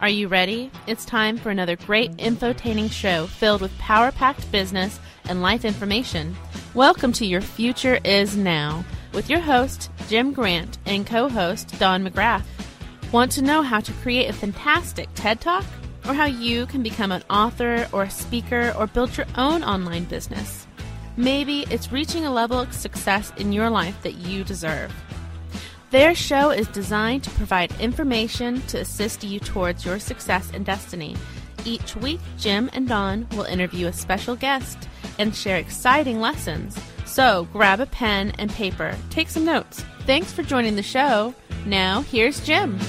Are you ready? It's time for another great infotaining show filled with power-packed business and life information. Welcome to Your Future Is Now with your host, Jim Grant, and co-host, Don Mcgrath. Want to know how to create a fantastic TED Talk? Or how you can become an author or a speaker or build your own online business? Maybe it's reaching a level of success in your life that you deserve. Their show is designed to provide information to assist you towards your success and destiny. Each week, Jim and Don will interview a special guest and share exciting lessons. So grab a pen and paper, take some notes. Thanks for joining the show. Now, here's Jim.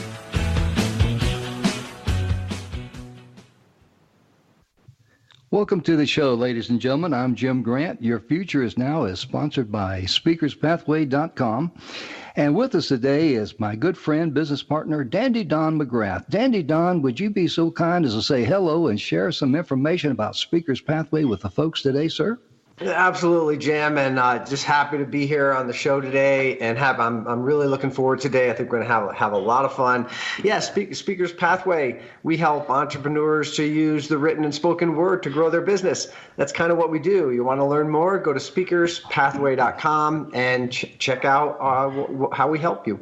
Welcome to the show, ladies and gentlemen. I'm Jim Grant. Your Future Is Now is sponsored by SpeakersPathway.com. And with us today is my good friend, business partner, Dandy Don Mcgrath. Dandy Don, would you be so kind as to say hello and share some information about Speakers Pathway with the folks today, sir? Absolutely, Jim, and just happy to be here on the show today. And I'm really looking forward today. I think we're going to have a lot of fun. Yeah, Speakers Pathway. We help entrepreneurs to use the written and spoken word to grow their business. That's kind of what we do. You want to learn more? Go to speakerspathway.com and check out how we help you.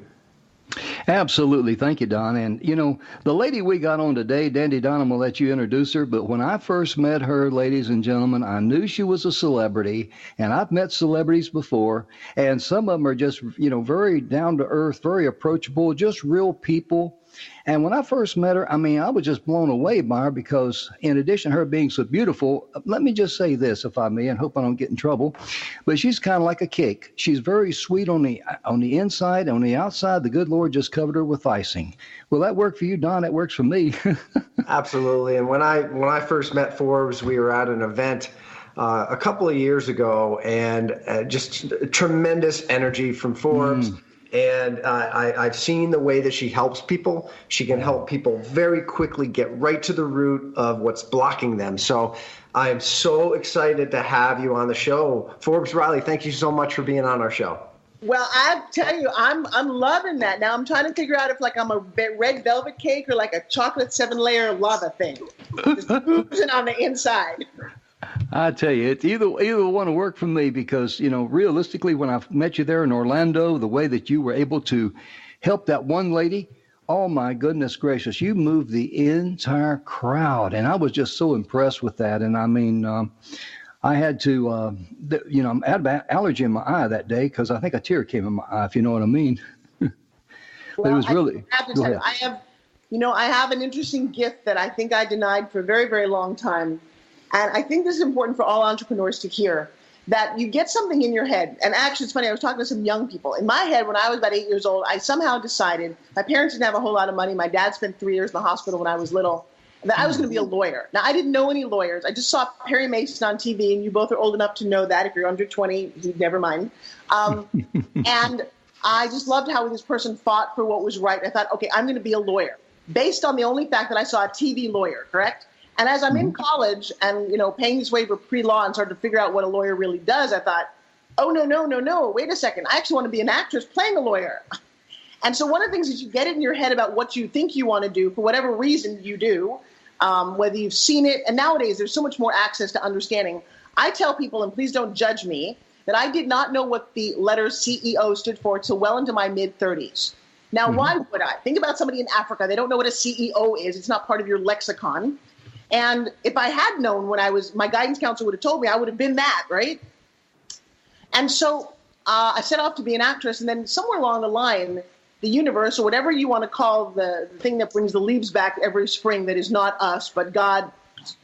Absolutely. Thank you, Don. And, you know, the lady we got on today, Dandy Don, I'm going to let you introduce her. But when I first met her, ladies and gentlemen, I knew she was a celebrity. And I've met celebrities before. And some of them are just, very down to earth, very approachable, just real people. And when I first met her, I was just blown away by her because in addition to her being so beautiful, let me just say this, if I may, and hope I don't get in trouble, but she's kind of like a cake. She's very sweet on the inside. On the outside, the good Lord just covered her with icing. Will that work for you, Don? That works for me. Absolutely. And when I first met Forbes, we were at an event a couple of years ago, and just tremendous energy from Forbes. And I've seen the way that she helps people. She can help people very quickly get right to the root of what's blocking them. So I am so excited to have you on the show. Forbes Riley, thank you so much for being on our show. Well, I tell you, I'm loving that. Now I'm trying to figure out if I'm a red velvet cake or like a chocolate 7-layer lava thing. Just oozing on the inside. I tell you, it's either one to work for me because, realistically, when I met you there in Orlando, the way that you were able to help that one lady, oh, my goodness gracious, you moved the entire crowd. And I was just so impressed with that. And I had to, I had an allergy in my eye that day because I think a tear came in my eye, if you know what I mean. But well, it was really, I have to tell you, I have an interesting gift that I think I denied for a very, very long time. And I think this is important for all entrepreneurs to hear, that you get something in your head. And actually, it's funny, I was talking to some young people. In my head, when I was about 8 years old, I somehow decided, my parents didn't have a whole lot of money. My dad spent 3 years in the hospital when I was little, that I was going to be a lawyer. Now, I didn't know any lawyers. I just saw Perry Mason on TV, and you both are old enough to know that. If you're under 20, never mind. And I just loved how this person fought for what was right. I thought, okay, I'm going to be a lawyer, based on the only fact that I saw a TV lawyer, correct? And as I'm in college and, paying this way for pre-law and started to figure out what a lawyer really does, I thought, oh, no, wait a second. I actually want to be an actress playing a lawyer. And so one of the things is you get it in your head about what you think you want to do for whatever reason you do, whether you've seen it. And nowadays, there's so much more access to understanding. I tell people, and please don't judge me, that I did not know what the letter CEO stood for till well into my mid-30s. Now, why would I? Think about somebody in Africa. They don't know what a CEO is. It's not part of your lexicon. And if I had known when my guidance counselor would have told me, I would have been that, right? And so I set off to be an actress. And then somewhere along the line, the universe, or whatever you want to call the thing that brings the leaves back every spring that is not us, but God,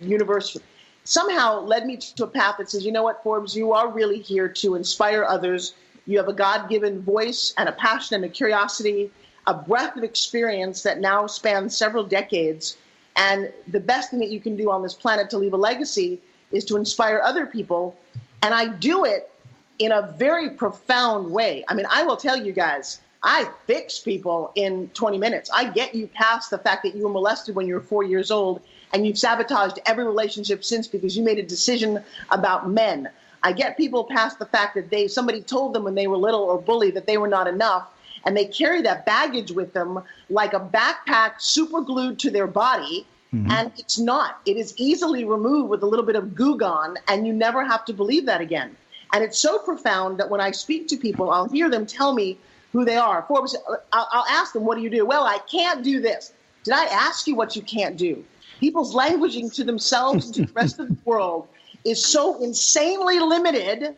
universe, somehow led me to a path that says, you know what, Forbes, you are really here to inspire others. You have a God-given voice and a passion and a curiosity, a breadth of experience that now spans several decades. And the best thing that you can do on this planet to leave a legacy is to inspire other people. And I do it in a very profound way. I will tell you guys, I fix people in 20 minutes. I get you past the fact that you were molested when you were 4 years old and you've sabotaged every relationship since because you made a decision about men. I get people past the fact that somebody told them when they were little or bullied that they were not enough. and they carry that baggage with them like a backpack super glued to their body. And it's not. It is easily removed with a little bit of Goo Gone, and you never have to believe that again. And it's so profound that when I speak to people, I'll hear them tell me who they are. Forbes, I'll ask them, what do you do? Well, I can't do this. Did I ask you what you can't do? People's languaging to themselves and to the rest of the world is so insanely limited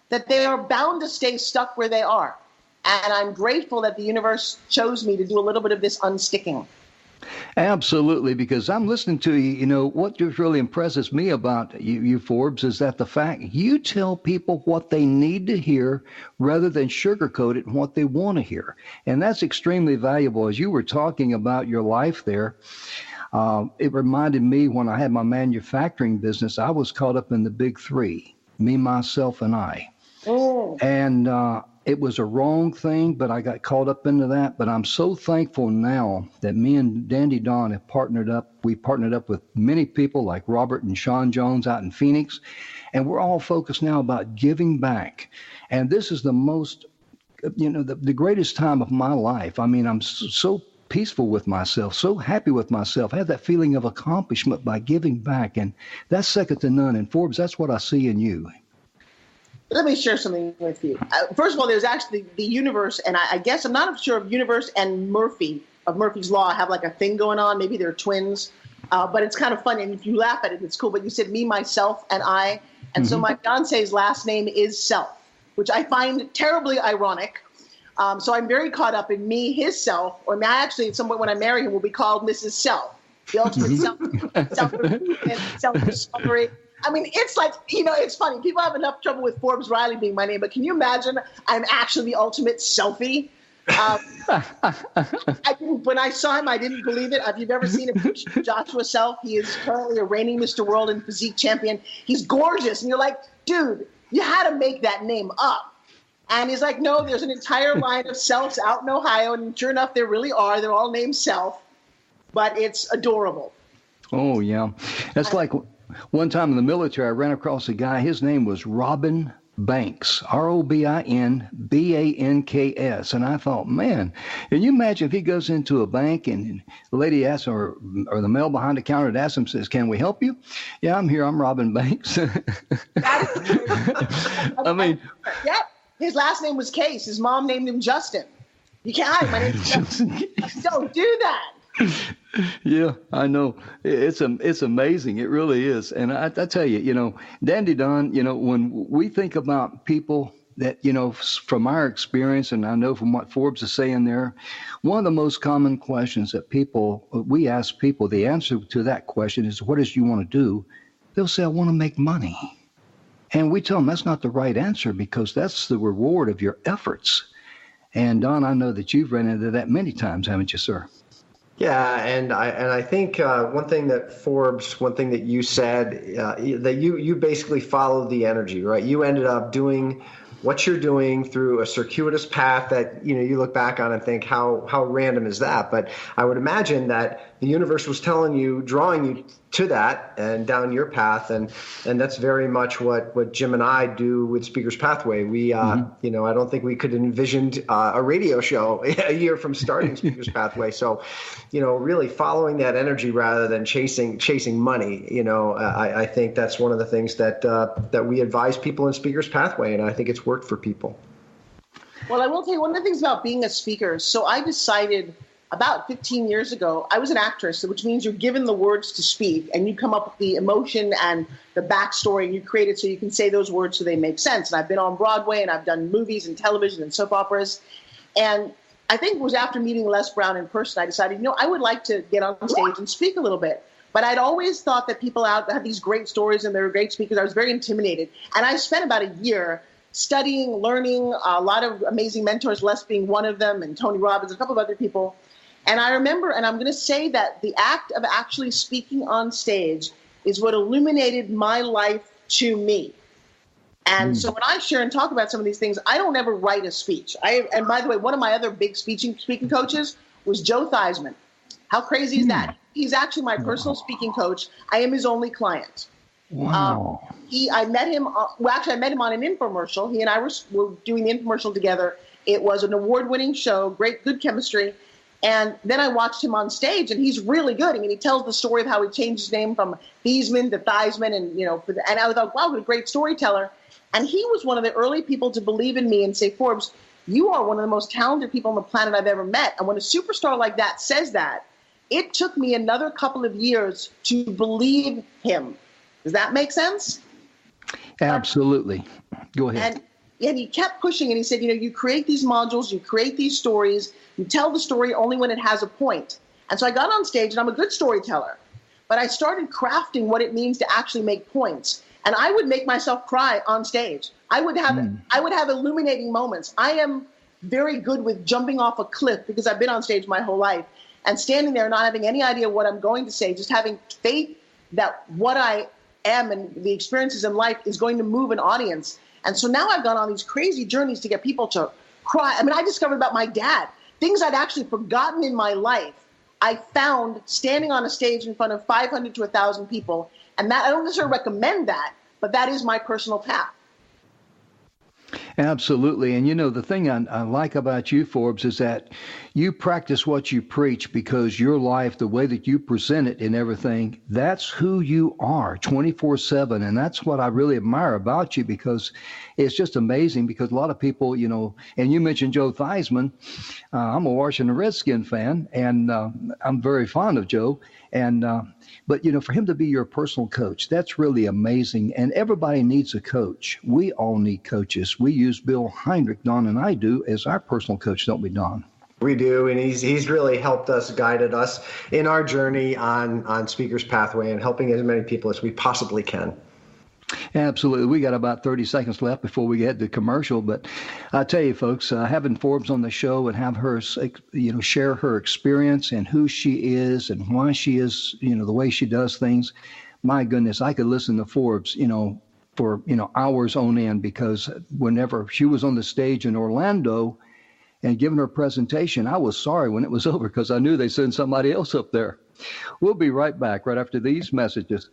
that they are bound to stay stuck where they are. And I'm grateful that the universe chose me to do a little bit of this unsticking. Absolutely, because I'm listening to you. You know, what just really impresses me about you, Forbes, is that the fact you tell people what they need to hear rather than sugarcoat it and what they want to hear. And that's extremely valuable. As you were talking about your life there, it reminded me when I had my manufacturing business, I was caught up in the big three, me, myself, and I. Oh. And it was a wrong thing, but I got caught up into that. But I'm so thankful now that me and Dandy Don have partnered up. We partnered up with many people like Robert and Sean Jones out in Phoenix. And we're all focused now about giving back. And this is the most, the greatest time of my life. I mean, I'm so peaceful with myself, so happy with myself. I have that feeling of accomplishment by giving back. And that's second to none. And Forbes, that's what I see in you. Let me share something with you. First of all, there's actually the universe, and I guess I'm not sure if universe and Murphy, of Murphy's Law, have like a thing going on. Maybe they're twins, but it's kind of funny. And if you laugh at it, it's cool. But you said me, myself, and I. And so my fiance's last name is Self, which I find terribly ironic. So I'm very caught up in me, his self, or actually at some point when I marry him, will be called Mrs. Self, the ultimate self-improvement, self-discovery. I mean, it's like, it's funny. People have enough trouble with Forbes Riley being my name, but can you imagine I'm actually the ultimate selfie? When I saw him, I didn't believe it. If you've ever seen him, Joshua Self, he is currently a reigning Mr. World and physique champion. He's gorgeous. And you're like, dude, you had to make that name up. And he's like, no, there's an entire line of Selfs out in Ohio. And sure enough, there really are. They're all named Self. But it's adorable. Oh, yeah. That's like one time in the military, I ran across a guy. His name was Robin Banks, Robinbanks. And I thought, man, can you imagine if he goes into a bank and the lady asks, or the male behind the counter asks him, says, can we help you? Yeah, I'm here. I'm Robin Banks. I mean. Yep. His last name was Case. His mom named him Justin. You can't hide. My name's Justin. Don't do that. Yeah, I know. It's amazing. It really is. And I tell you, Dandy Don, when we think about people that, from our experience, and I know from what Forbes is saying there, one of the most common questions that we ask people, the answer to that question is, what is you want to do? They'll say, I want to make money. And we tell them that's not the right answer because that's the reward of your efforts. And Don, I know that you've run into that many times, haven't you, sir? Yeah, and I think one thing that you said, that you basically followed the energy, right? You ended up doing what you're doing through a circuitous path that, you look back on and think, how random is that? But I would imagine that the universe was drawing you to that and down your path. And that's very much what Jim and I do with Speaker's Pathway. We, I don't think we could have envisioned a radio show a year from starting Speaker's Pathway. So, really following that energy rather than chasing money, I think that's one of the things that we advise people in Speaker's Pathway. And I think it's worked for people. Well, I will tell you one of the things about being a speaker. So I decided about 15 years ago, I was an actress, which means you're given the words to speak and you come up with the emotion and the backstory and you create it so you can say those words so they make sense. And I've been on Broadway and I've done movies and television and soap operas. And I think it was after meeting Les Brown in person, I decided, I would like to get on stage and speak a little bit. But I'd always thought that people out had these great stories and they were great speakers. I was very intimidated. And I spent about a year studying, learning, a lot of amazing mentors, Les being one of them, and Tony Robbins, a couple of other people. And I remember, and I'm going to say that the act of actually speaking on stage is what illuminated my life to me. And so when I share and talk about some of these things, I don't ever write a speech. And by the way, one of my other big speaking coaches was Joe Theismann. How crazy is that? He's actually my personal speaking coach. I am his only client. Wow. I met him on an infomercial. He and I were doing the infomercial together. It was an award-winning show, good chemistry. And then I watched him on stage, and he's really good. I mean, he tells the story of how he changed his name from Thiesman to Theismann, and and I thought, wow, what a great storyteller. And he was one of the early people to believe in me and say, Forbes, you are one of the most talented people on the planet I've ever met. And when a superstar like that says that, it took me another couple of years to believe him. Does that make sense? Absolutely. Go ahead. And he kept pushing, and he said, you create these modules, you create these stories, you tell the story only when it has a point. And so I got on stage, and I'm a good storyteller, but I started crafting what it means to actually make points. And I would make myself cry on stage. I would have illuminating moments. I am very good with jumping off a cliff because I've been on stage my whole life and standing there not having any idea what I'm going to say, just having faith that what I am and the experiences in life is going to move an audience. And so now I've gone on these crazy journeys to get people to cry. I mean, I discovered about my dad, things I'd actually forgotten in my life. I found standing on a stage in front of 500 to 1,000 people. And that I don't necessarily recommend that, but that is my personal path. Absolutely. And the thing I like about you, Forbes, is that you practice what you preach, because your life, the way that you present it and everything, that's who you are 24/7. And that's what I really admire about you, because it's just amazing, because a lot of people, and you mentioned Joe Theismann. I'm a Washington Redskins fan, and I'm very fond of Joe. And but for him to be your personal coach, that's really amazing. And everybody needs a coach. We all need coaches. We use Bill Heinrich, Don and I do, as our personal coach, don't we, Don? We do, and he's really helped us, guided us in our journey on Speaker's Pathway and helping as many people as we possibly can. Absolutely. We got about 30 seconds left before we get to commercial. But I tell you, folks, having Forbes on the show and have her, share her experience and who she is and why she is, the way she does things. My goodness, I could listen to Forbes, for, hours on end, because whenever she was on the stage in Orlando and giving her presentation, I was sorry when it was over, because I knew they'd send somebody else up there. We'll be right back right after these messages.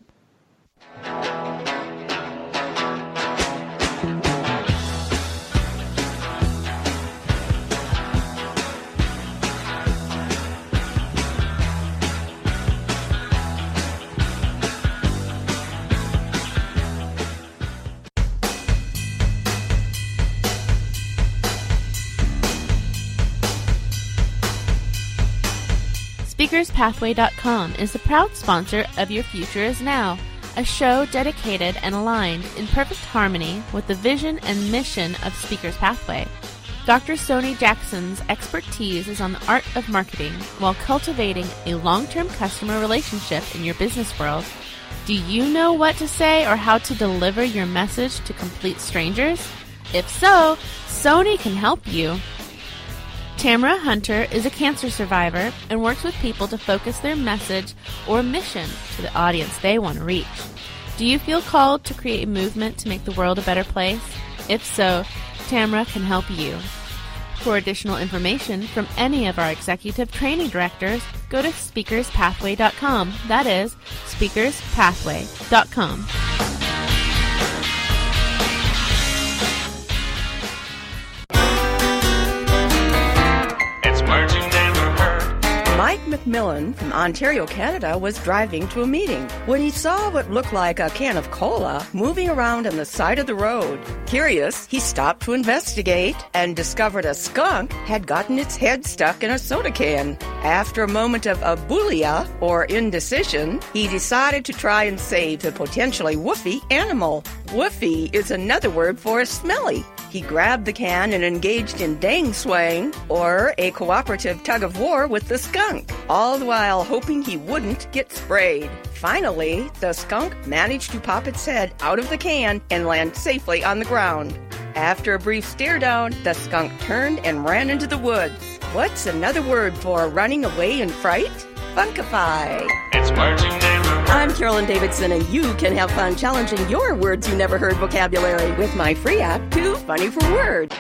SpeakersPathway.com is the proud sponsor of Your Future Is Now, a show dedicated and aligned in perfect harmony with the vision and mission of Speaker's Pathway. Dr. Sony Jackson's expertise is on the art of marketing while cultivating a long-term customer relationship in your business world. Do you know what to say or how to deliver your message to complete strangers? If so, Sony can help you. Tamara Hunter is a cancer survivor and works with people to focus their message or mission to the audience they want to reach. Do you feel called to create a movement to make the world a better place? If so, Tamara can help you. For additional information from any of our executive training directors, go to speakerspathway.com. That is speakerspathway.com. Mike McMillan from Ontario, Canada, was driving to a meeting when he saw what looked like a can of cola moving around on the side of the road. Curious, he stopped to investigate and discovered a skunk had gotten its head stuck in a soda can. After a moment of abulia, or indecision, he decided to try and save the potentially woofy animal. Woofy is another word for smelly. He grabbed the can and engaged in dang swang, or a cooperative tug of war with the skunk, all the while hoping he wouldn't get sprayed. Finally, the skunk managed to pop its head out of the can and land safely on the ground. After a brief stare down, the skunk turned and ran into the woods. What's another word for running away in fright? Funkify. It's words you never heard. I'm Carolyn Davidson, and you can have fun challenging your words you never heard vocabulary with my free app, Too Funny for Words.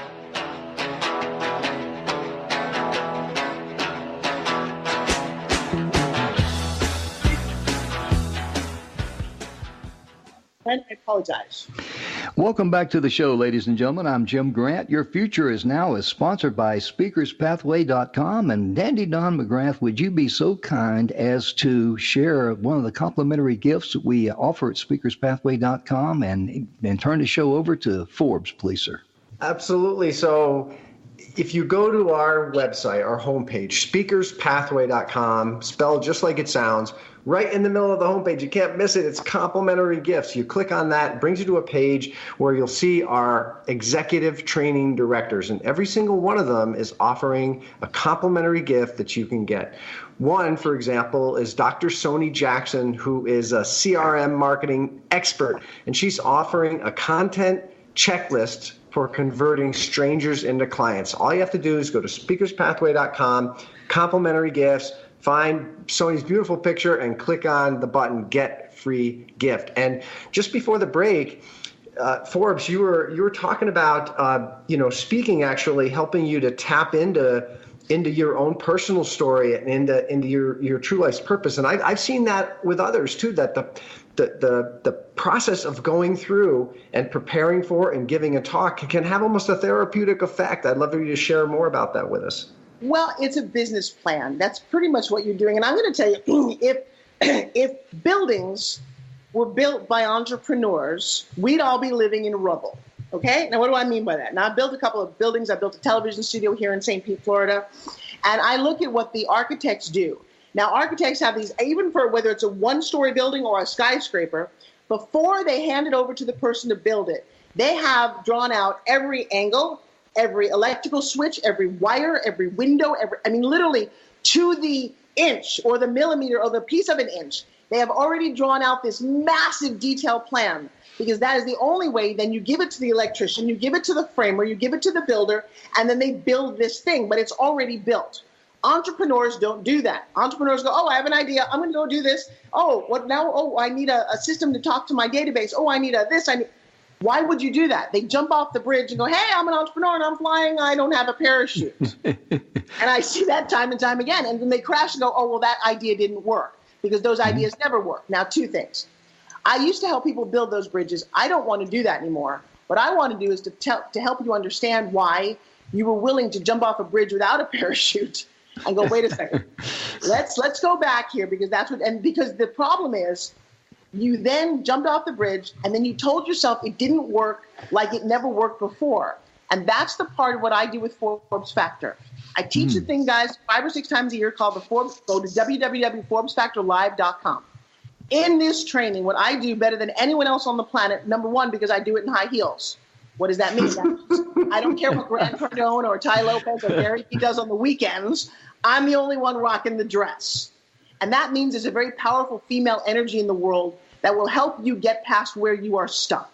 I apologize. Welcome back to the show, ladies and gentlemen. I'm Jim Grant. Your Future Is Now is sponsored by SpeakersPathway.com. And Dandy Don Mcgrath, would you be so kind as to share one of the complimentary gifts that we offer at SpeakersPathway.com and turn the show over to Forbes, please, sir? Absolutely. So if you go to our website, our homepage, SpeakersPathway.com, spelled just like it sounds, right in the middle of the homepage, you can't miss it. It's complimentary gifts. You click on that, it brings you to a page where you'll see our executive training directors, and every single one of them is offering a complimentary gift that you can get. One, for example, is Dr. Sony Jackson, who is a CRM marketing expert, and she's offering a content checklist for converting strangers into clients. All you have to do is go to SpeakersPathway.com, complimentary gifts, find Sony's beautiful picture, and click on the button Get Free Gift. And just before the break, Forbes, you were talking about speaking, actually helping you to tap into your own personal story and into your true life's purpose. And I've seen that with others too, that the process of going through and preparing for and giving a talk can have almost a therapeutic effect. I'd love for you to share more about that with us. Well, it's a business plan. That's pretty much what you're doing. And I'm going to tell you, if buildings were built by entrepreneurs, we'd all be living in rubble. Okay? Now, what do I mean by that? Now, I built a couple of buildings. I built a television studio here in St. Pete, Florida. And I look at what the architects do. Now, architects have these, even for whether it's a one-story building or a skyscraper, before they hand it over to the person to build it, they have drawn out every angle, every electrical switch, every wire, every window, literally to the inch or the millimeter or the piece of an inch. They have already drawn out this massive detailed plan, because that is the only way. Then you give it to the electrician, you give it to the framer, you give it to the builder, and then they build this thing, but it's already built. Entrepreneurs don't do that. Entrepreneurs go, oh, I have an idea. I'm going to go do this. Oh, what now? Oh, I need a system to talk to my database. Oh, I need this. Why would you do that? They jump off the bridge and go, hey, I'm an entrepreneur and I'm flying. I don't have a parachute. And I see that time and time again. And then they crash and go, oh, well, that idea didn't work, because those ideas never work. Now, two things. I used to help people build those bridges. I don't want to do that anymore. What I want to do is to help you understand why you were willing to jump off a bridge without a parachute and go, wait a second, let's go back here, because because the problem is, you then jumped off the bridge and then you told yourself it didn't work like it never worked before. And that's the part of what I do with Forbes Factor. I teach the thing, guys, 5 or 6 times a year called the Forbes. Go to www.forbesfactorlive.com. In this training, what I do better than anyone else on the planet, number one, because I do it in high heels. What does that mean? I don't care what Grant Cardone or Ty Lopez or Gary he does on the weekends. I'm the only one rocking the dress. And that means there's a very powerful female energy in the world that will help you get past where you are stuck.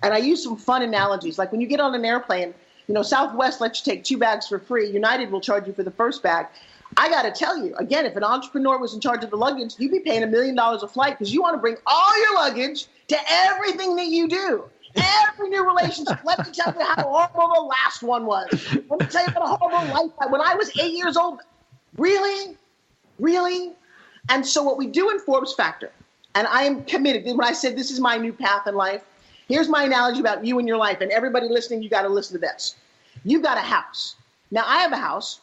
And I use some fun analogies. Like when you get on an airplane, Southwest lets you take 2 bags for free. United will charge you for the first bag. I got to tell you, again, if an entrepreneur was in charge of the luggage, you'd be paying $1 million a flight, because you want to bring all your luggage to everything that you do. Every new relationship. Let me tell you how horrible the last one was. Let me tell you about a horrible life. When I was 8 years old, really? And so what we do in Forbes Factor, and I am committed, when I said this is my new path in life, here's my analogy about you and your life. And everybody listening, you got to listen to this. You've got a house. Now, I have a house.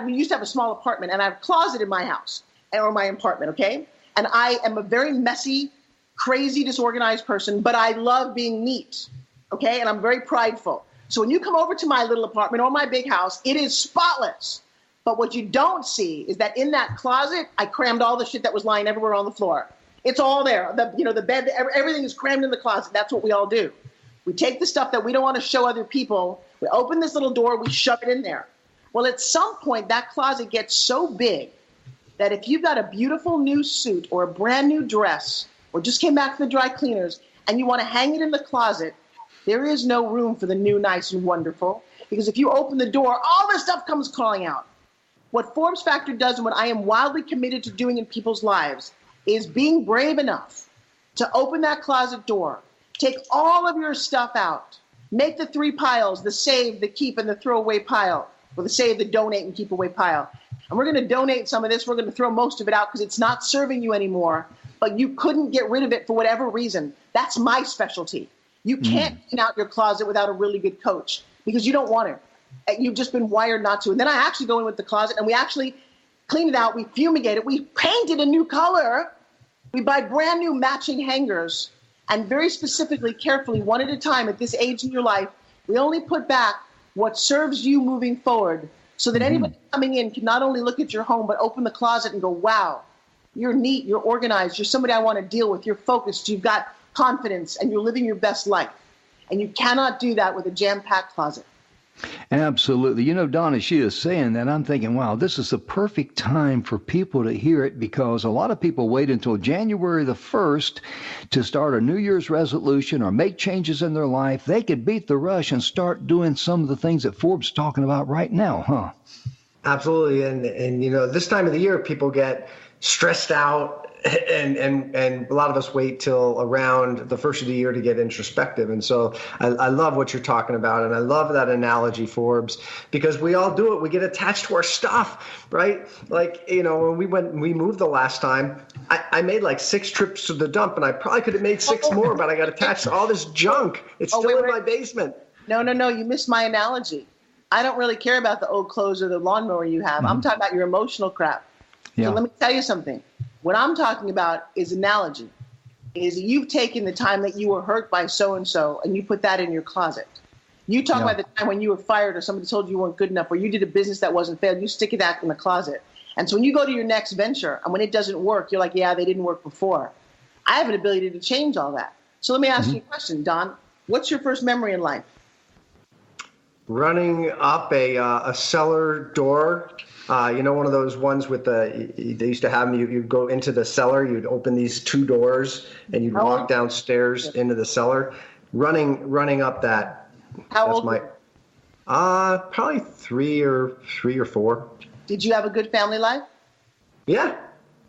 We used to have a small apartment, and I have a closet in my house, or my apartment, okay? And I am a very messy, crazy, disorganized person, but I love being neat, okay? And I'm very prideful. So when you come over to my little apartment or my big house, it is spotless. But what you don't see is that in that closet, I crammed all the shit that was lying everywhere on the floor. It's all there. The bed, everything is crammed in the closet. That's what we all do. We take the stuff that we don't want to show other people. We open this little door. We shove it in there. Well, at some point, that closet gets so big that if you've got a beautiful new suit or a brand new dress, or just came back from the dry cleaners, and you want to hang it in the closet, there is no room for the new, nice, and wonderful. Because if you open the door, all this stuff comes calling out. What Forbes Factor does, and what I am wildly committed to doing in people's lives, is being brave enough to open that closet door, take all of your stuff out, make the 3 piles, the save, the keep, and the throwaway pile, or the save, the donate, and keep away pile. And we're going to donate some of this. We're going to throw most of it out because it's not serving you anymore, but you couldn't get rid of it for whatever reason. That's my specialty. You can't clean out your closet without a really good coach because you don't want to. You've just been wired not to. And then I actually go in with the closet and we actually clean it out. We fumigate it. We paint it a new color. We buy brand new matching hangers. And very specifically, carefully, one at a time at this age in your life, we only put back what serves you moving forward so that anybody coming in can not only look at your home, but open the closet and go, wow, you're neat, you're organized, you're somebody I want to deal with, you're focused, you've got confidence, and you're living your best life. And you cannot do that with a jam-packed closet. Absolutely. You know, Donna, she is saying that. I'm thinking, wow, this is the perfect time for people to hear it because a lot of people wait until January the 1st to start a New Year's resolution or make changes in their life. They could beat the rush and start doing some of the things that Forbes is talking about right now, huh? Absolutely. And you know, this time of the year, people get stressed out. And a lot of us wait till around the first of the year to get introspective. And so I love what you're talking about. And I love that analogy, Forbes, because we all do it. We get attached to our stuff, right? Like, you know, when we moved the last time, I made like 6 trips to the dump and I probably could have made 6 more, but I got attached to all this junk. It's still in my basement. No. You missed my analogy. I don't really care about the old clothes or the lawnmower you have. I'm talking about your emotional crap. Yeah. So let me tell you something. What I'm talking about is analogy, is you've taken the time that you were hurt by so-and-so and you put that in your closet. You talk about the time when you were fired or somebody told you weren't good enough or you did a business that wasn't fair, you stick it back in the closet. And so when you go to your next venture and when it doesn't work, you're like, yeah, they didn't work before. I have an ability to change all that. So let me ask you a question, Don. What's your first memory in life? Running up a cellar door. You know, one of those ones with they used to have them, you'd go into the cellar, you'd open these 2 doors and you'd walk downstairs into the cellar, running up that. How old? Probably 3 or 4. Did you have a good family life? Yeah.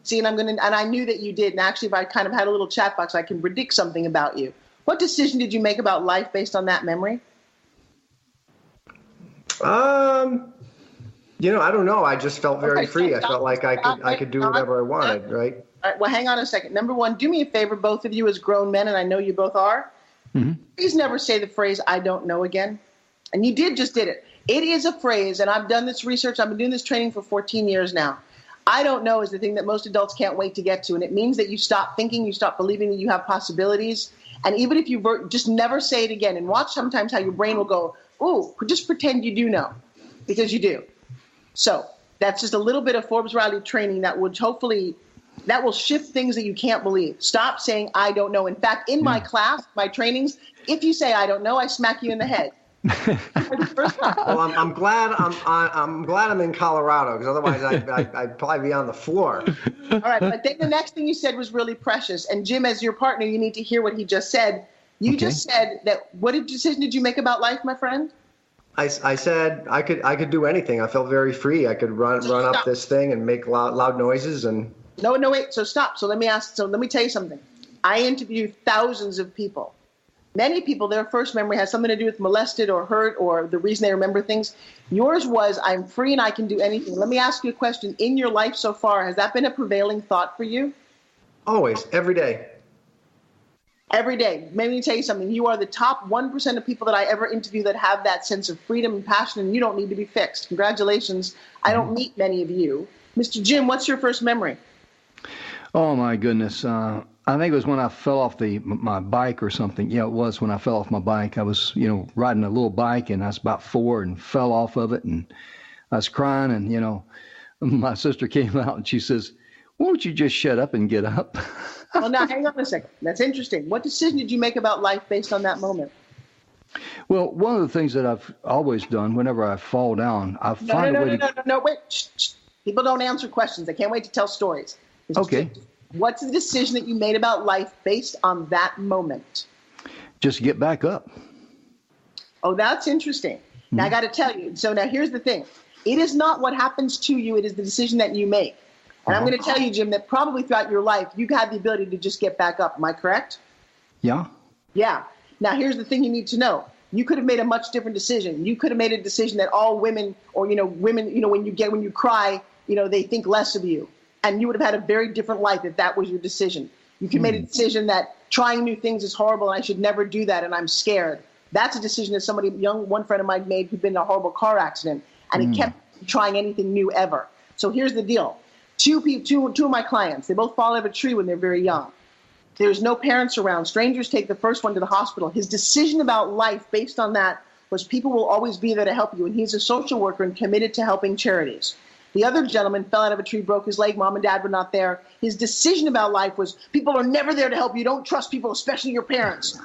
See, and I knew that you did. And actually, if I kind of had a little chat box, I can predict something about you. What decision did you make about life based on that memory? You know, I don't know. I just felt very free. I felt like I could do whatever I wanted, right? All right. Well, hang on a second. Number one, do me a favor, both of you as grown men, and I know you both are. Please never say the phrase, I don't know again. And you did it. It is a phrase, and I've done this research. I've been doing this training for 14 years now. I don't know is the thing that most adults can't wait to get to. And it means that you stop thinking, you stop believing that you have possibilities. And even if you just never say it again and watch sometimes how your brain will go, ooh, just pretend you do know, because you do. So that's just a little bit of Forbes Riley training that would hopefully, that will shift things that you can't believe. Stop saying, I don't know. In fact, in my class, my trainings, if you say, I don't know, I smack you in the head. Well, I'm glad I'm in Colorado because otherwise I'd probably be on the floor. All right. But then the next thing you said was really precious. And Jim, as your partner, you need to hear what he just said. You just said that, what decision did you make about life, my friend? I said I could do anything. I felt very free. I could run up this thing and make loud noises and. No, wait. So stop. So let me tell you something. I interviewed thousands of people. Many people, their first memory has something to do with molested or hurt or the reason they remember things. Yours was, I'm free and I can do anything. Let me ask you a question. In your life so far, has that been a prevailing thought for you? Always, every day. Every day. Let me tell you something. You are the top 1% of people that I ever interview that have that sense of freedom and passion, and you don't need to be fixed. Congratulations. I don't meet many of you. Mr. Jim, what's your first memory? Oh, my goodness. I think it was when I fell off my bike or something. Yeah, it was when I fell off my bike. I was, riding a little bike, and I was about 4 and fell off of it, and I was crying, and, my sister came out, and she says, won't you just shut up and get up? Well, now, hang on a second. That's interesting. What decision did you make about life based on that moment? Well, one of the things that I've always done whenever I fall down, I find a way to... No, wait. Shh. People don't answer questions. They can't wait to tell stories. Okay. What's the decision that you made about life based on that moment? Just get back up. Oh, that's interesting. Now, I got to tell you. So now here's the thing. It is not what happens to you. It is the decision that you make. And I'm going to tell you, Jim, that probably throughout your life, you've had the ability to just get back up. Am I correct? Yeah. Yeah. Now, here's the thing you need to know. You could have made a much different decision. You could have made a decision that all women or, women, when you cry, they think less of you. And you would have had a very different life if that was your decision. You could have made a decision that trying new things is horrible and I should never do that and I'm scared. That's a decision that one friend of mine made who'd been in a horrible car accident, and he kept trying anything new ever. So here's the deal. Two of my clients, they both fall out of a tree when they're very young. There's no parents around. Strangers take the first one to the hospital. His decision about life based on that was people will always be there to help you, and he's a social worker and committed to helping charities. The other gentleman fell out of a tree, broke his leg, mom and dad were not there. His decision about life was people are never there to help you. Don't trust people, especially your parents.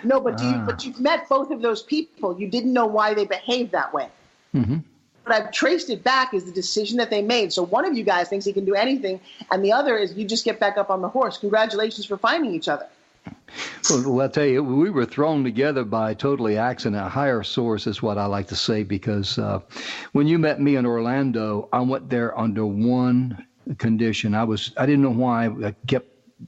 No, but you've met both of those people. You didn't know why they behaved that way. Mm-hmm. But I've traced it back as the decision that they made. So one of you guys thinks he can do anything, and the other is you just get back up on the horse. Congratulations for finding each other. Well, I'll tell you, we were thrown together by totally accident. A higher source is what I like to say, because when you met me in Orlando, I went there under one condition. I didn't know why. I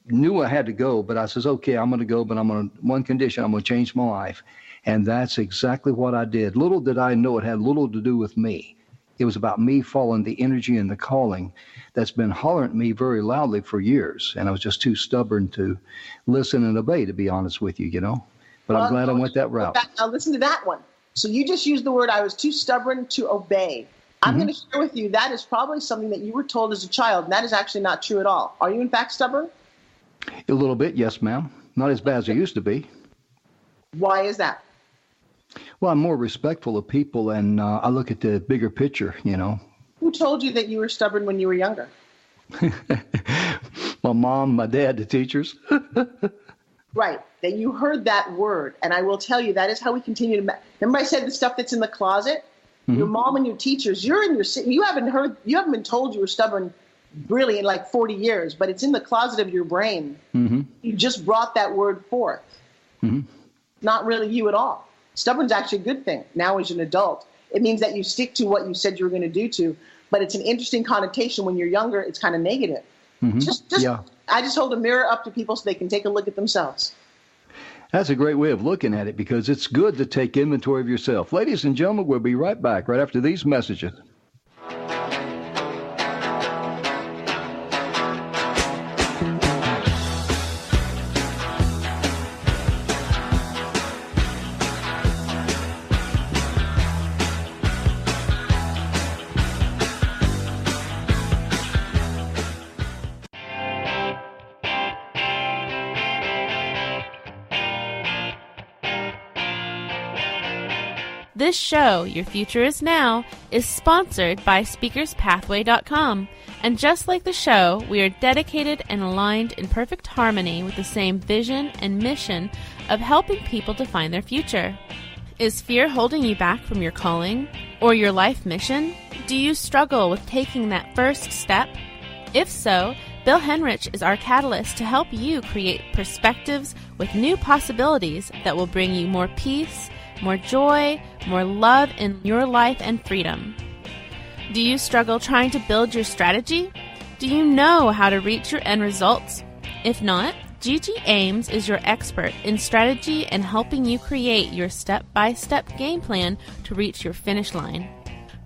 knew I had to go, but I says, okay, I'm going to go, but one condition, I'm going to change my life. And that's exactly what I did. Little did I know it had little to do with me. It was about me following the energy and the calling that's been hollering at me very loudly for years. And I was just too stubborn to listen and obey, to be honest with you, But I'm glad I went that route. Now listen to that one. So you just used the word, I was too stubborn to obey. I'm going to share with you, that is probably something that you were told as a child, and that is actually not true at all. Are you in fact stubborn? A little bit, yes, ma'am. Not as bad as I used to be. Why is that? Well, I'm more respectful of people, and I look at the bigger picture, Who told you that you were stubborn when you were younger? My mom, my dad, the teachers. Right, that you heard that word, and I will tell you, that is how we continue to... Remember I said the stuff that's in the closet? Mm-hmm. Your mom and your teachers, you haven't been told you were stubborn really in like 40 years, but it's in the closet of your brain. Mm-hmm. You just brought that word forth. Mm-hmm. Not really you at all. Stubborn's actually a good thing now as an adult. It means that you stick to what you said you were going to do, but it's an interesting connotation. When you're younger, it's kind of negative. Mm-hmm. I just hold a mirror up to people so they can take a look at themselves. That's a great way of looking at it, because it's good to take inventory of yourself. Ladies and gentlemen, we'll be right back right after these messages. This show, Your Future Is Now, is sponsored by SpeakersPathway.com. And just like the show, we are dedicated and aligned in perfect harmony with the same vision and mission of helping people to find their future. Is fear holding you back from your calling or your life mission? Do you struggle with taking that first step? If so, Bill Henrich is our catalyst to help you create perspectives with new possibilities that will bring you more peace, more joy, more love in your life and freedom. Do you struggle trying to build your strategy? Do you know how to reach your end results? If not, Gigi Ames is your expert in strategy and helping you create your step-by-step game plan to reach your finish line.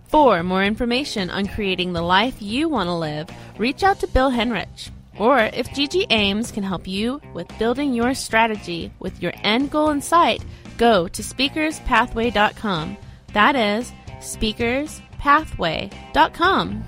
For more information on creating the life you want to live, reach out to Bill Henrich. Or if Gigi Ames can help you with building your strategy with your end goal in sight, go to SpeakersPathway.com. That is SpeakersPathway.com.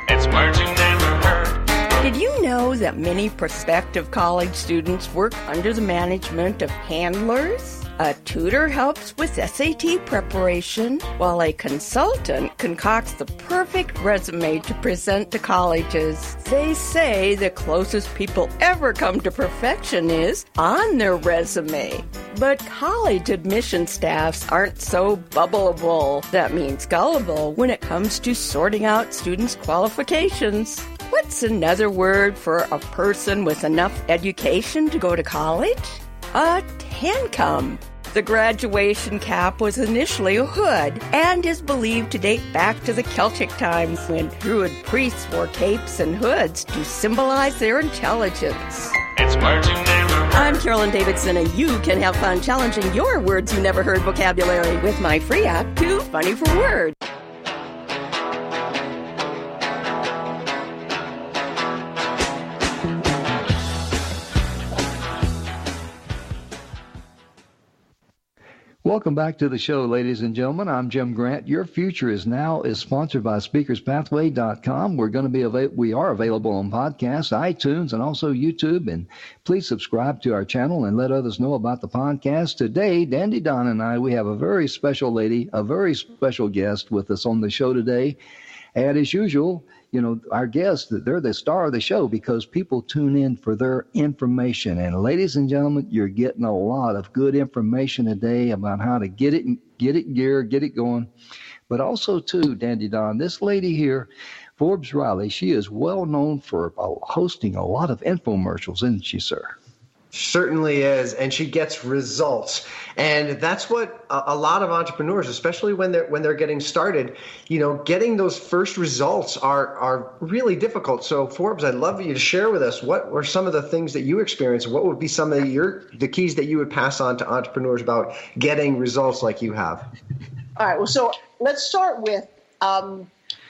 It's words you never heard. Did you know that many prospective college students work under the management of handlers? A tutor helps with SAT preparation, while a consultant concocts the perfect resume to present to colleges. They say the closest people ever come to perfection is on their resume. But college admission staffs aren't so bubbleable, that means gullible, when it comes to sorting out students' qualifications. What's another word for a person with enough education to go to college? A tancum. The graduation cap was initially a hood and is believed to date back to the Celtic times when Druid priests wore capes and hoods to symbolize their intelligence. It's words you never heard. I'm Carolyn Davidson, and you can have fun challenging your words you never heard vocabulary with my free app, Too Funny for Words. Welcome back to the show, ladies and gentlemen. I'm Jim Grant. Your Future is Now is sponsored by SpeakersPathway.com. We are available on podcasts, iTunes, and also YouTube. And please subscribe to our channel and let others know about the podcast. Today, Dandy Don and I, we have a very special lady, a very special guest with us on the show today. And as usual, you know, our guests, they're the star of the show because people tune in for their information. And ladies and gentlemen, you're getting a lot of good information today about how to get it geared, get it going. But also, too, Dandy Don, this lady here, Forbes Riley, she is well known for hosting a lot of infomercials, isn't she, sir? Certainly is, and she gets results, and that's what a lot of entrepreneurs, especially when they're getting started, you know, getting those first results are really difficult. So, Forbes, I'd love you to share with us what were some of the things that you experienced. What would be some of the keys that you would pass on to entrepreneurs about getting results like you have? All right. Well, so let's start with.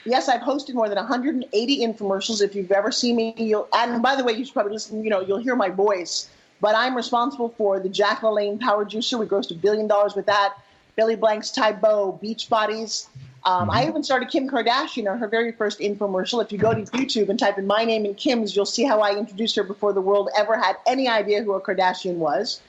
Yes, I've hosted more than 180 infomercials. If you've ever seen me, and by the way, you should probably listen. You know, you'll hear my voice. But I'm responsible for the Jack LaLanne Power Juicer. We grossed $1 billion with that. Billy Blank's Tybo, Beach Bodies. I even started Kim Kardashian on her very first infomercial. If you go to YouTube and type in my name and Kim's, you'll see how I introduced her before the world ever had any idea who a Kardashian was.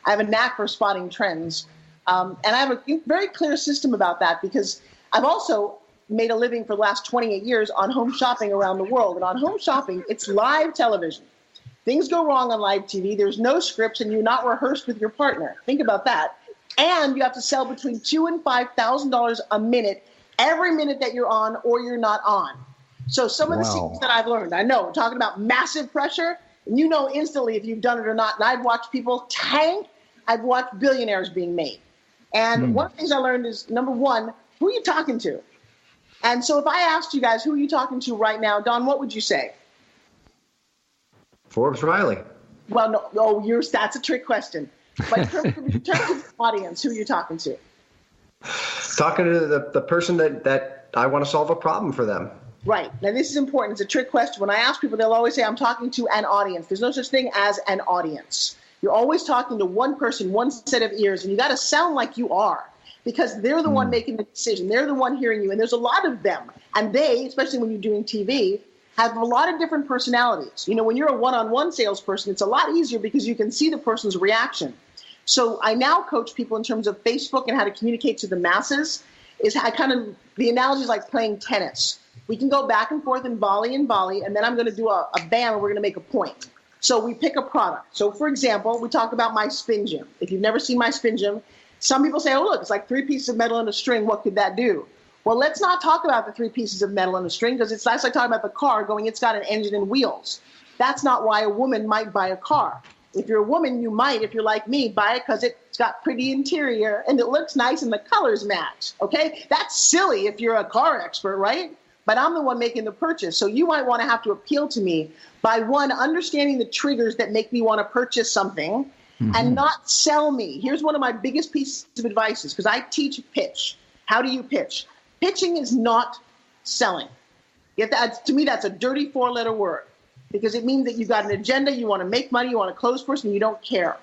I have a knack for spotting trends. And I have a very clear system about that because I've also made a living for the last 28 years on home shopping around the world. And on home shopping, it's live television. Things go wrong on live TV. There's no scripts, and you're not rehearsed with your partner. Think about that. And you have to sell between $2,000 and $5,000 a minute, every minute that you're on or you're not on. So some of the secrets that I've learned, I know, we're talking about massive pressure, and you know instantly if you've done it or not. And I've watched people tank. I've watched billionaires being made. And one of the things I learned is, number one, who are you talking to? And so if I asked you guys, who are you talking to right now, Don, what would you say? Forbes Riley. Well, no, that's a trick question. But in terms of the audience, who are you talking to? Talking to the person that I want to solve a problem for them. Right. Now, this is important. It's a trick question. When I ask people, they'll always say, I'm talking to an audience. There's no such thing as an audience. You're always talking to one person, one set of ears, and you got to sound like you are because they're the one making the decision. They're the one hearing you, and there's a lot of them. And they, especially when you're doing TV, have a lot of different personalities. You know, when you're a one-on-one salesperson, it's a lot easier because you can see the person's reaction. So I now coach people in terms of Facebook and how to communicate to the masses. The analogy is like playing tennis. We can go back and forth in volley, and then I'm going to do a bam and we're going to make a point. So we pick a product. So for example, we talk about my spin gym. If you've never seen my spin gym, some people say, oh, look, it's like 3 pieces of metal and a string. What could that do? Well, let's not talk about the 3 pieces of metal and a string because it's like talking about the car going, it's got an engine and wheels. That's not why a woman might buy a car. If you're a woman, you might, if you're like me, buy it because it's got pretty interior and it looks nice and the colors match, okay? That's silly if you're a car expert, right? But I'm the one making the purchase. So you might want to have to appeal to me by, one, understanding the triggers that make me want to purchase something and not sell me. Here's one of my biggest pieces of advice because I teach pitch. How do you pitch? Pitching is not selling. To me, that's a dirty 4-letter word because it means that you've got an agenda, you want to make money, you want to close person, you don't care.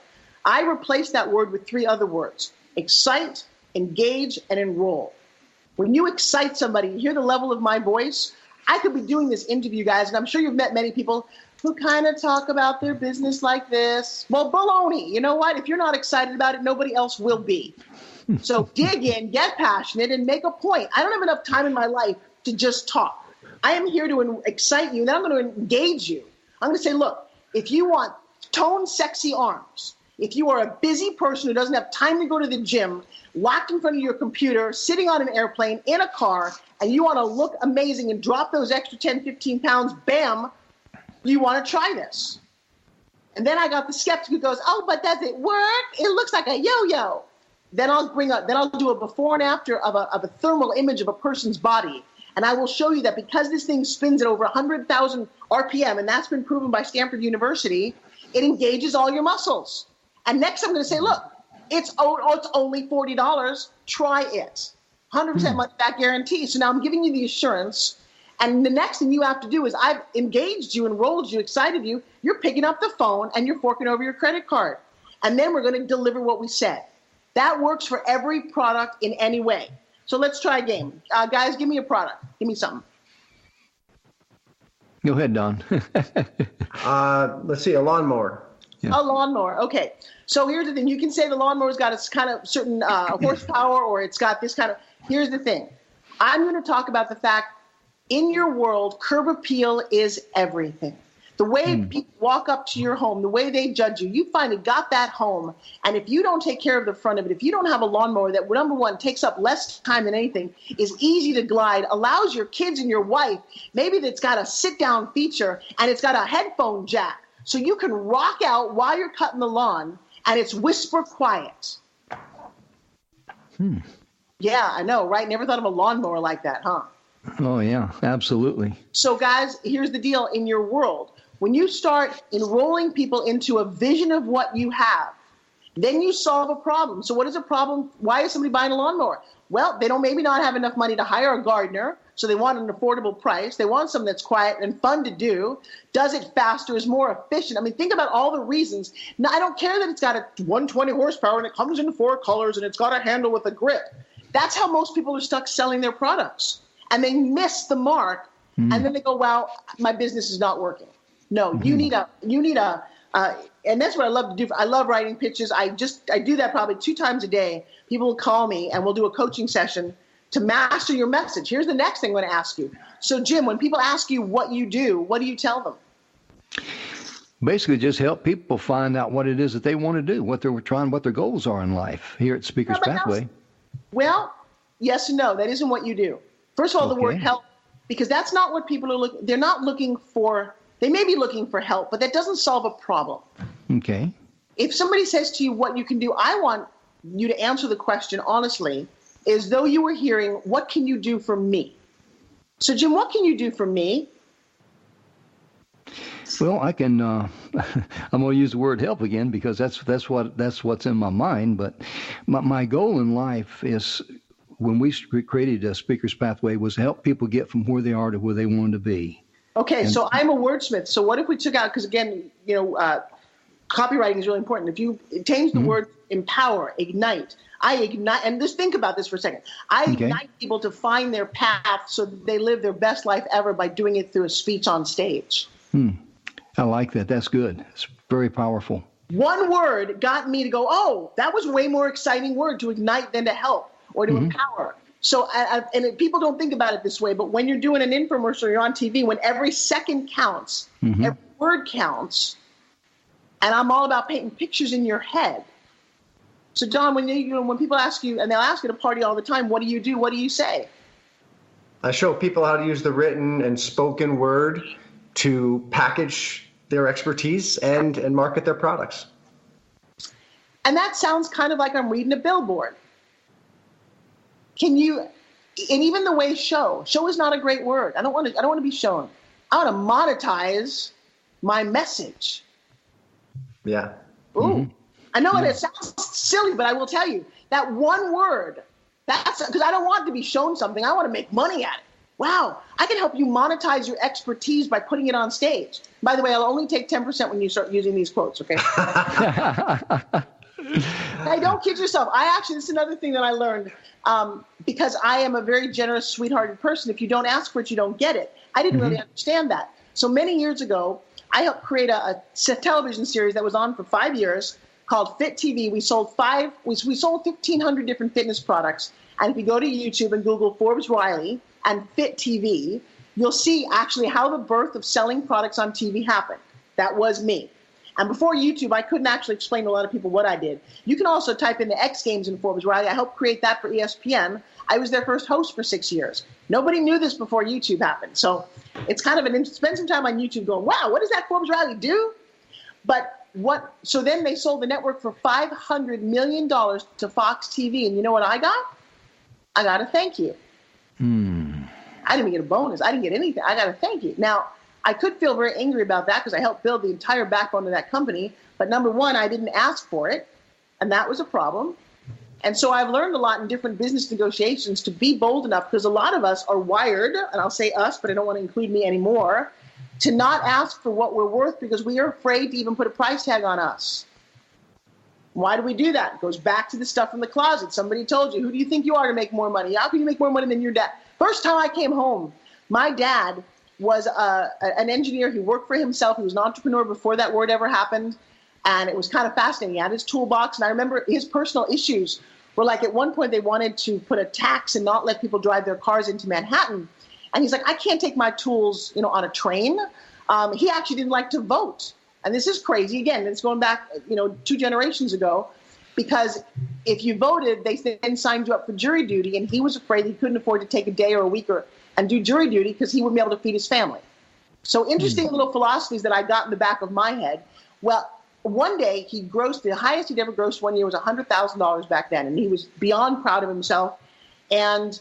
I replaced that word with 3 other words: excite, engage, and enroll. When you excite somebody, you hear the level of my voice. I could be doing this interview, guys, and I'm sure you've met many people who kind of talk about their business like this. Well, baloney. You know what? If you're not excited about it, nobody else will be. So dig in, get passionate, and make a point. I don't have enough time in my life to just talk. I am here to excite you, and then I'm going to engage you. I'm going to say, look, if you want toned, sexy arms, if you are a busy person who doesn't have time to go to the gym, locked in front of your computer, sitting on an airplane, in a car, and you want to look amazing and drop those extra 10, 15 pounds, bam, you want to try this. And then I got the skeptic who goes, oh, but does it work? It looks like a yo-yo. Then I'll do a before and after of a thermal image of a person's body. And I will show you that because this thing spins at over 100,000 RPM, and that's been proven by Stanford University, it engages all your muscles. And next I'm going to say, look, it's only $40. Try it. 100% money back guarantee. So now I'm giving you the assurance. And the next thing you have to do is I've engaged you, enrolled you, excited you. You're picking up the phone and you're forking over your credit card. And then we're going to deliver what we said. That works for every product in any way. So let's try a game. Guys, give me a product. Give me something. Go ahead, Don. Let's see, a lawnmower. Yeah. A lawnmower. Okay. So here's the thing. You can say the lawnmower's got a kind of certain horsepower, or it's got this kind of. Here's the thing. I'm going to talk about the fact in your world, curb appeal is everything. The way people walk up to your home, the way they judge you, you finally got that home. And if you don't take care of the front of it, if you don't have a lawnmower that, number one, takes up less time than anything, is easy to glide, allows your kids and your wife, maybe that's got a sit-down feature and it's got a headphone jack, so you can rock out while you're cutting the lawn and it's whisper quiet. Yeah, I know, right? Never thought of a lawnmower like that, huh? Oh, yeah, absolutely. So, guys, here's the deal in your world. When you start enrolling people into a vision of what you have, then you solve a problem. So what is a problem? Why is somebody buying a lawnmower? Well, they don't maybe not have enough money to hire a gardener, so they want an affordable price. They want something that's quiet and fun to do, does it faster, is more efficient. I mean, think about all the reasons. Now, I don't care that it's got a 120 horsepower and it comes in 4 colors and it's got a handle with a grip. That's how most people are stuck selling their products. And they miss the mark, and then they go, wow, my business is not working. No, you need a, and that's what I love to do. I love writing pitches. I do that probably 2 times a day. People will call me and we'll do a coaching session to master your message. Here's the next thing I'm going to ask you. So, Jim, when people ask you what you do tell them? Basically, just help people find out what it is that they want to do, what they're trying, what their goals are in life here at Speaker's Pathway. Well, yes and no. That isn't what you do. First of all, the word help, because that's not what people are looking. They're not looking for. They may be looking for help, but that doesn't solve a problem. Okay. If somebody says to you what you can do, I want you to answer the question honestly, as though you were hearing, what can you do for me? So, Jim, what can you do for me? Well, I can. I'm going to use the word help again because that's what's in my mind. But my goal in life is, when we created a Speaker's Pathway, was to help people get from where they are to where they want to be. Okay, so I'm a wordsmith. So what if we took out, because again, copywriting is really important. If you change the word empower, ignite, I ignite, and just think about this for a second. I ignite people to find their path so that they live their best life ever by doing it through a speech on stage. I like that. That's good. It's very powerful. One word got me to go, oh, that was a way more exciting word to ignite than to help or to empower. So, and people don't think about it this way, but when you're doing an infomercial, you're on TV, when every second counts, every word counts, and I'm all about painting pictures in your head. So, Don, when people ask you, and they'll ask you at a party all the time, what do you do? What do you say? I show people how to use the written and spoken word to package their expertise and market their products. And that sounds kind of like I'm reading a billboard. Can you, and even the way show is not a great word. I don't want to be shown. I want to monetize my message. Yeah. Ooh. I know it sounds silly, but I will tell you that one word, that's because I don't want to be shown something. I want to make money at it. Wow. I can help you monetize your expertise by putting it on stage. By the way, I'll only take 10% when you start using these quotes. Okay. Hey, don't kid yourself. This is another thing that I learned because I am a very generous, sweethearted person. If you don't ask for it, you don't get it. I didn't really understand that. So many years ago, I helped create a television series that was on for 5 years called Fit TV. We sold 1,500 different fitness products. And if you go to YouTube and Google Forbes Riley and Fit TV, you'll see actually how the birth of selling products on TV happened. That was me. And before YouTube, I couldn't actually explain to a lot of people what I did. You can also type in the X Games in Forbes Riley. I helped create that for ESPN. I was their first host for 6 years. Nobody knew this before YouTube happened. So it's kind of spend some time on YouTube going, wow, what does that Forbes Riley do? So then they sold the network for $500 million to Fox TV. And you know what I got? I got a thank you. I didn't even get a bonus. I didn't get anything. I got a thank you. Now, I could feel very angry about that because I helped build the entire backbone of that company. But number one, I didn't ask for it, and that was a problem. And so I've learned a lot in different business negotiations to be bold enough, because a lot of us are wired, and I'll say us, but I don't want to include me anymore, to not ask for what we're worth because we are afraid to even put a price tag on us. Why do we do that? It goes back to the stuff in the closet. Somebody told you, who do you think you are to make more money? How can you make more money than your dad? First time I came home, my dad was an engineer. He worked for himself. He was an entrepreneur before that word ever happened. And it was kind of fascinating. He had his toolbox. And I remember his personal issues were like, at one point they wanted to put a tax and not let people drive their cars into Manhattan. And he's like, I can't take my tools, on a train. He actually didn't like to vote. And this is crazy. Again, it's going back, 2 generations ago, because if you voted, they then signed you up for jury duty. And he was afraid he couldn't afford to take a day or a week and do jury duty because he wouldn't be able to feed his family. So interesting little philosophies that I got in the back of my head. Well, one day he grossed, the highest he'd ever grossed one year was $100,000 back then. And he was beyond proud of himself. And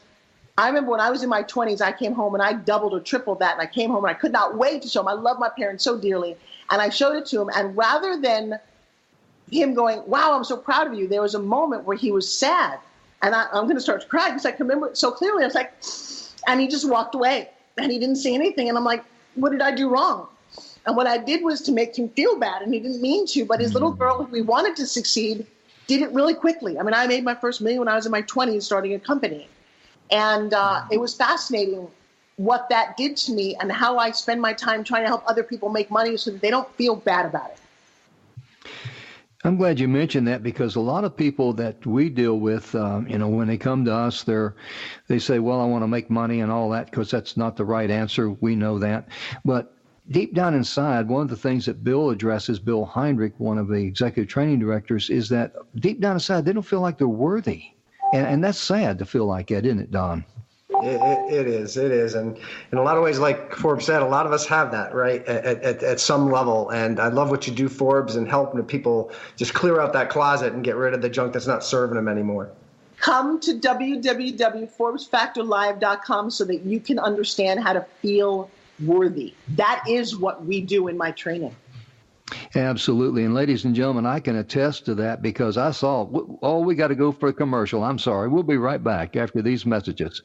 I remember when I was in my 20s, I came home and I doubled or tripled that. And I came home and I could not wait to show him. I love my parents so dearly. And I showed it to him. And rather than him going, wow, I'm so proud of you, there was a moment where he was sad. And I'm going to start to cry because I can remember it so clearly. I was like, and he just walked away and he didn't say anything. And I'm like, what did I do wrong? And what I did was to make him feel bad, and he didn't mean to, but his little girl, who we wanted to succeed, did it really quickly. I mean, I made my first $1 million when I was in my 20s starting a company. And it was fascinating what that did to me and how I spend my time trying to help other people make money so that they don't feel bad about it. I'm glad you mentioned that, because a lot of people that we deal with, when they come to us, they say, well, I want to make money and all that, because that's not the right answer. We know that. But deep down inside, one of the things that Bill addresses, Bill Heinrich, one of the executive training directors, is that deep down inside, they don't feel like they're worthy. And that's sad to feel like that, isn't it, Don? It is. And in a lot of ways, like Forbes said, a lot of us have that, right, at some level. And I love what you do, Forbes, and helping people just clear out that closet and get rid of the junk that's not serving them anymore. Come to www.forbesfactorlive.com so that you can understand how to feel worthy. That is what we do in my training. Absolutely. And ladies and gentlemen, I can attest to that, because I saw, we got to go for a commercial. I'm sorry. We'll be right back after these messages.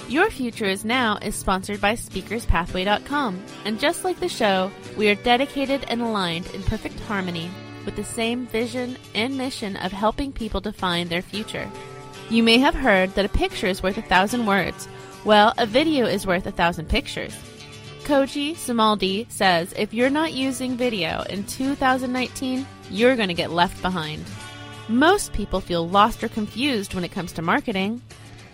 Your Future Is Now is sponsored by SpeakersPathway.com, and just like the show, we are dedicated and aligned in perfect harmony with the same vision and mission of helping people define their future. You may have heard that a picture is worth 1,000 words. Well, a video is worth 1,000 pictures. Koji Samaldi says if you're not using video in 2019, you're going to get left behind. Most people feel lost or confused when it comes to marketing.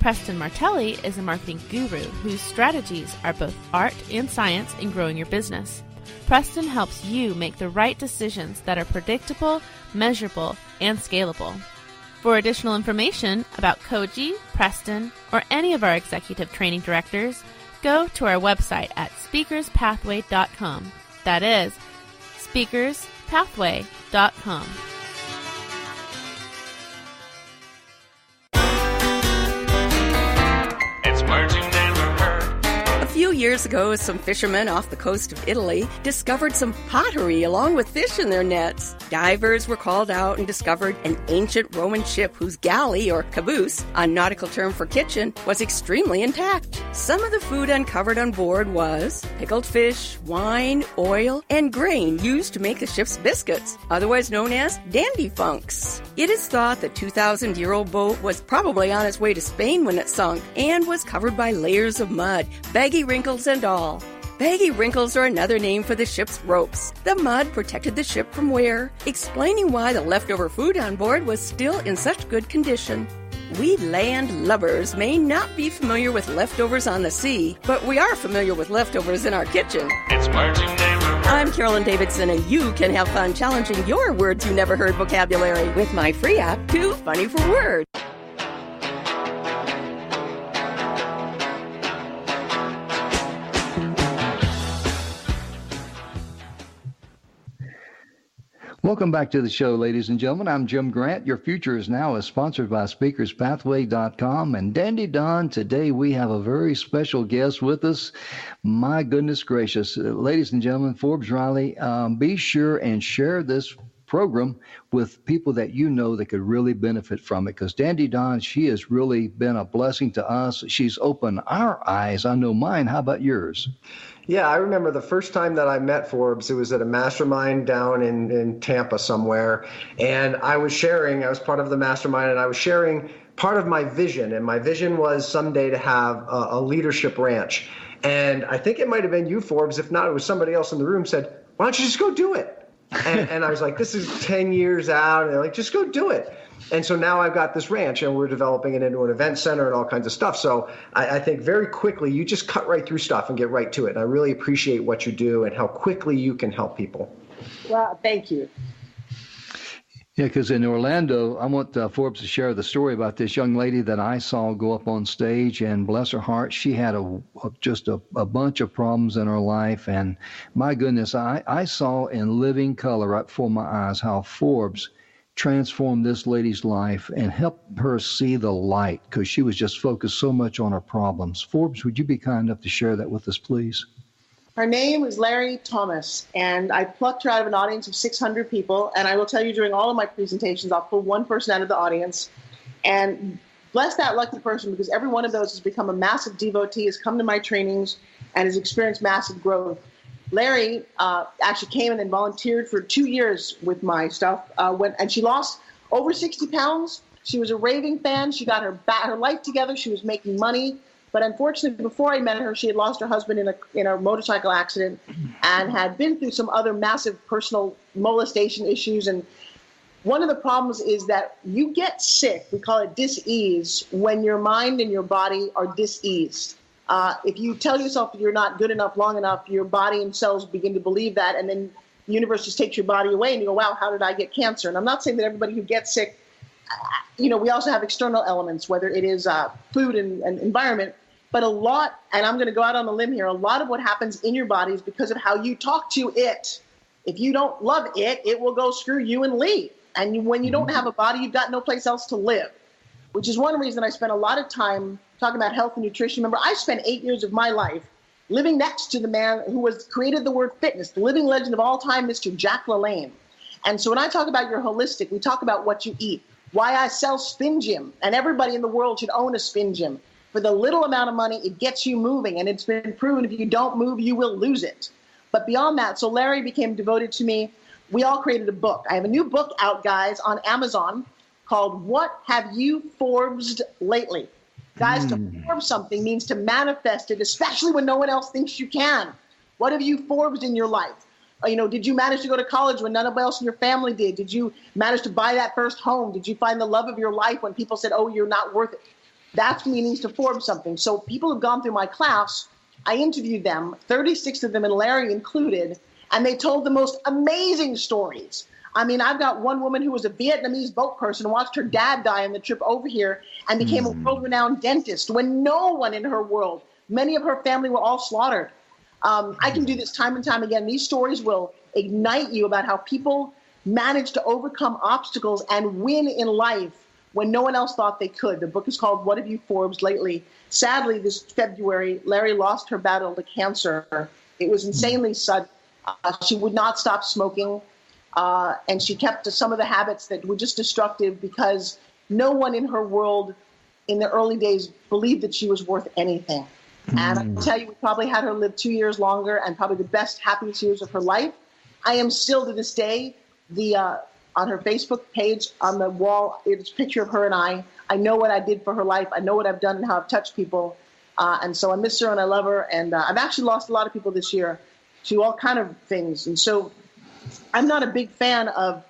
Preston Martelli is a marketing guru whose strategies are both art and science in growing your business. Preston helps you make the right decisions that are predictable, measurable, and scalable. For additional information about Koji, Preston, or any of our executive training directors, go to our website at speakerspathway.com. That is speakerspathway.com. A few years ago, some fishermen off the coast of Italy discovered some pottery along with fish in their nets. Divers were called out and discovered an ancient Roman ship whose galley, or caboose, a nautical term for kitchen, was extremely intact. Some of the food uncovered on board was pickled fish, wine, oil, and grain used to make the ship's biscuits, otherwise known as dandy funks. It is thought the 2,000-year-old boat was probably on its way to Spain when it sunk and was covered by layers of mud, baggy wrinkles and all. Baggy wrinkles are another name for the ship's ropes. The mud protected the ship from wear, explaining why the leftover food on board was still in such good condition. We land lubbers may not be familiar with leftovers on the sea, but we are familiar with leftovers in our kitchen. It's words you never heard. I'm Carolyn Davidson, and you can have fun challenging your words you never heard vocabulary with my free app, Too Funny for Words. Welcome back to the show, ladies and gentlemen. I'm Jim Grant. Your Future Is Now is sponsored by SpeakersPathway.com. And Dandy Don, today we have a very special guest with us. My goodness gracious. Ladies and gentlemen, Forbes Riley, be sure and share this program with people that you know that could really benefit from it, because Dandy Don, she has really been a blessing to us. She's opened our eyes. I know mine. How about yours? Yeah, I remember the first time that I met Forbes. It was at a mastermind down in Tampa somewhere, and I was part of the mastermind, and I was sharing part of my vision, and my vision was someday to have a leadership ranch. And I think it might have been you, Forbes. If not, it was somebody else in the room said, why don't you just go do it? And I was like, this is 10 years out. And they're like, just go do it. And so now I've got this ranch, and we're developing it into an event center and all kinds of stuff. So I think very quickly, you just cut right through stuff and get right to it. And I really appreciate what you do and how quickly you can help people. Well, thank you. Yeah, because in Orlando, I want Forbes to share the story about this young lady that I saw go up on stage, and bless her heart, she had just a bunch of problems in her life. And my goodness, I saw in living color right before my eyes how Forbes transformed this lady's life and helped her see the light, because she was just focused so much on her problems. Forbes, would you be kind enough to share that with us, please? Her name is Larry Thomas, and I plucked her out of an audience of 600 people. And I will tell you, during all of my presentations, I'll pull one person out of the audience. And bless that lucky person, because every one of those has become a massive devotee, has come to my trainings, and has experienced massive growth. Larry actually came and then volunteered for 2 years with my stuff, and she lost over 60 pounds. She was a raving fan. She got her life together. She was making money. But unfortunately, before I met her, she had lost her husband in a motorcycle accident and had been through some other massive personal molestation issues. And one of the problems is that you get sick, we call it dis-ease, when your mind and your body are dis-eased. If you tell yourself that you're not good enough long enough, your body and cells begin to believe that, and then the universe just takes your body away, and you go, wow, how did I get cancer? And I'm not saying that everybody who gets sick, we also have external elements, whether it is food and environment, but a lot, and I'm going to go out on a limb here, a lot of what happens in your body is because of how you talk to it. If you don't love it, it will go screw you and leave. And when you don't have a body, you've got no place else to live, which is one reason I spent a lot of time talking about health and nutrition. Remember, I spent 8 years of my life living next to the man who created the word fitness, the living legend of all time, Mr. Jack LaLanne. And so when I talk about your holistic, we talk about what you eat. Why I sell Spin Gym, and everybody in the world should own a Spin Gym. For the little amount of money, it gets you moving, and it's been proven if you don't move, you will lose it. But beyond that, so Larry became devoted to me. We all created a book. I have a new book out, guys, on Amazon called What Have You Forbesed Lately? Guys, to Forbes something means to manifest it, especially when no one else thinks you can. What have you Forbesed in your life? Did you manage to go to college when none of else in your family did? Did you manage to buy that first home? Did you find the love of your life when people said, oh, you're not worth it? That's meanings to Forbes something. So people who've gone through my class, I interviewed them, 36 of them, and Larry included, and they told the most amazing stories. I mean, I've got one woman who was a Vietnamese boat person, watched her dad die on the trip over here, and became a world-renowned dentist when no one in her world, many of her family were all slaughtered. I can do this time and time again. These stories will ignite you about how people manage to overcome obstacles and win in life when no one else thought they could. The book is called What Have You Forbes Lately? Sadly, this February, Larry lost her battle to cancer. It was insanely sudden. She would not stop smoking, and she kept to some of the habits that were just destructive because no one in her world in the early days believed that she was worth anything. And I can tell you, we probably had her live 2 years longer and probably the best, happiest years of her life. I am still to this day, on her Facebook page on the wall, it's a picture of her and I. I know what I did for her life. I know what I've done and how I've touched people. And so I miss her and I love her. And I've actually lost a lot of people this year to all kind of things. And so I'm not a big fan of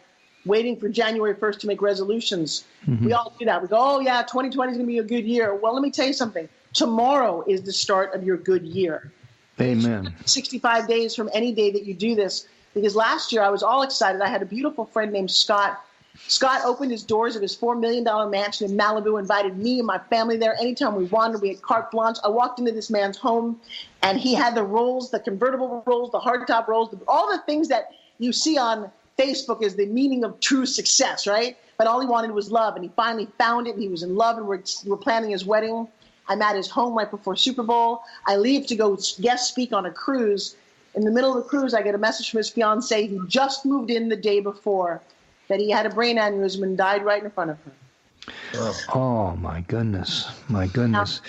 waiting for January 1st to make resolutions. We all do that. We go, oh, yeah, 2020 is going to be a good year. Well, let me tell you something. Tomorrow is the start of your good year. Amen. 65 days from any day that you do this. Because last year I was all excited. I had a beautiful friend named Scott. Scott opened his doors of his $4 million mansion in Malibu, invited me and my family there anytime we wanted. We had carte blanche. I walked into this man's home, and he had the rolls, the convertible rolls, the hardtop rolls, all the things that you see on Facebook as the meaning of true success, right? But all he wanted was love, and he finally found it, and he was in love, and we're planning his wedding. I'm at his home right before Super Bowl. I leave to go guest speak on a cruise. In the middle of the cruise, I get a message from his fiancee. He just moved in the day before, that he had a brain aneurysm and died right in front of her. Oh, my goodness. My goodness.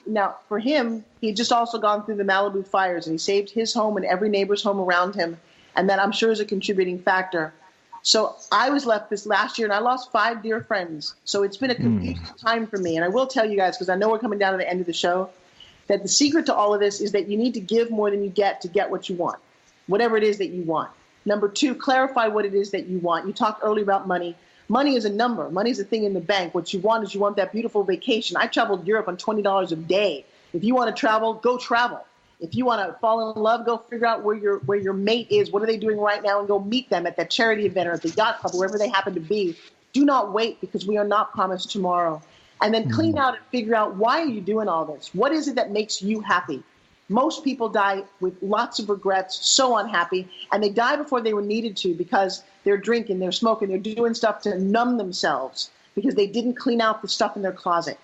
Now, for him, he just also gone through the Malibu fires, and he saved his home and every neighbor's home around him, and that I'm sure is a contributing factor. So I was left this last year, and I lost 5 dear friends. So it's been a confusing time for me. And I will tell you guys, because I know we're coming down to the end of the show, that the secret to all of this is that you need to give more than you get to get what you want, whatever it is that you want. Number 2, clarify what it is that you want. You talked earlier about money. Money is a number. Money is a thing in the bank. What you want is you want that beautiful vacation. I traveled Europe on $20 a day. If you want to travel, go travel. If you want to fall in love, go figure out where your mate is. What are they doing right now? And go meet them at that charity event or at the yacht club, wherever they happen to be. Do not wait, because we are not promised tomorrow. And then clean out and figure out, why are you doing all this? What is it that makes you happy? Most people die with lots of regrets, so unhappy, and they die before they were needed to, because they're drinking, they're smoking, they're doing stuff to numb themselves because they didn't clean out the stuff in their closet.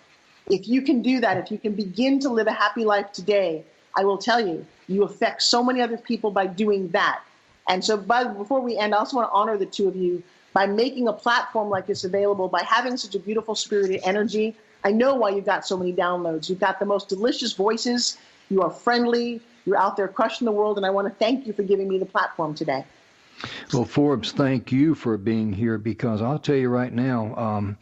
If you can do that, if you can begin to live a happy life today, I will tell you, you affect so many other people by doing that. And so before we end, I also want to honor the two of you by making a platform like this available, by having such a beautiful spirited energy. I know why you've got so many downloads. You've got the most delicious voices. You are friendly. You're out there crushing the world. And I want to thank you for giving me the platform today. Well, Forbes, thank you for being here, because I'll tell you right now,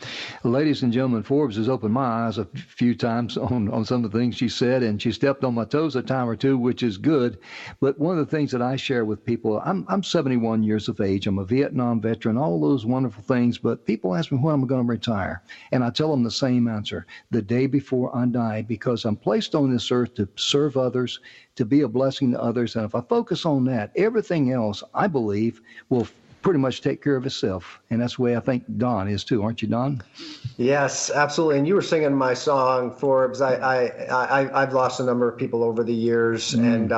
ladies and gentlemen, Forbes has opened my eyes a few times on some of the things she said, and she stepped on my toes a time or two, which is good. But one of the things that I share with people, I'm 71 years of age. I'm a Vietnam veteran, all those wonderful things. But people ask me when I'm going to retire, and I tell them the same answer: the day before I die, because I'm placed on this earth to serve others, to be a blessing to others. And if I focus on that, everything else, I believe, will pretty much take care of itself. And that's the way I think Don is too, aren't you, Don? Yes, absolutely. And you were singing my song, Forbes. I've lost a number of people over the years, and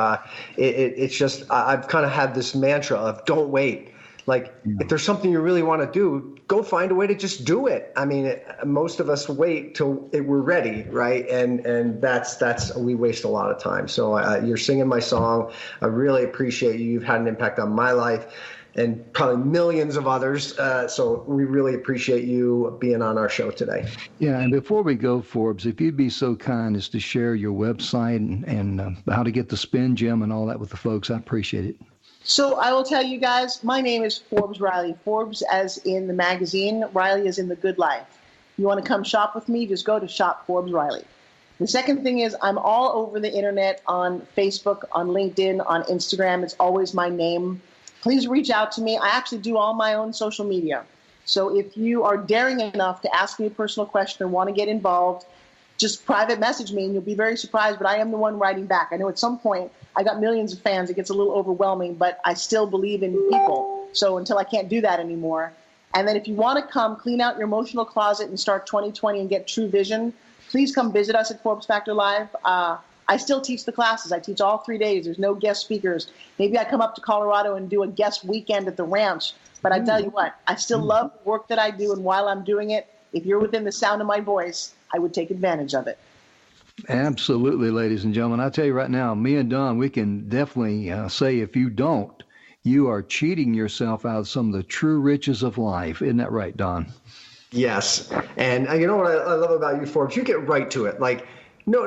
it's just, I've kind of had this mantra of don't wait. Like, if there's something you really want to do, go find a way to just do it. I mean, most of us wait till we're ready, right? And that's we waste a lot of time. So you're singing my song. I really appreciate you. You've had an impact on my life and probably millions of others. So we really appreciate you being on our show today. Yeah, and before we go, Forbes, if you'd be so kind as to share your website and how to get the spin gym and all that with the folks, I appreciate it. So I will tell you guys, my name is Forbes Riley. Forbes as in the magazine, Riley as in the good life. You want to come shop with me, just go to Shop Forbes Riley. The second thing is I'm all over the internet, on Facebook, on LinkedIn, on Instagram. It's always my name. Please reach out to me. I actually do all my own social media. So if you are daring enough to ask me a personal question or want to get involved, just private message me and you'll be very surprised, but I am the one writing back. I know at some point I got millions of fans. It gets a little overwhelming, but I still believe in people. So until I can't do that anymore. And then if you want to come clean out your emotional closet and start 2020 and get true vision, please come visit us at Forbes Factor Live. I still teach the classes. I teach all 3 days. There's no guest speakers. Maybe I come up to Colorado and do a guest weekend at the ranch. But I tell you what, I still love the work that I do. And while I'm doing it, if you're within the sound of my voice, I would take advantage of it. Absolutely, ladies and gentlemen. I tell you right now, me and Don, we can definitely say if you don't, you are cheating yourself out of some of the true riches of life. Isn't that right, Don? Yes. And you know what I love about you, Forbes? You get right to it. Like, no,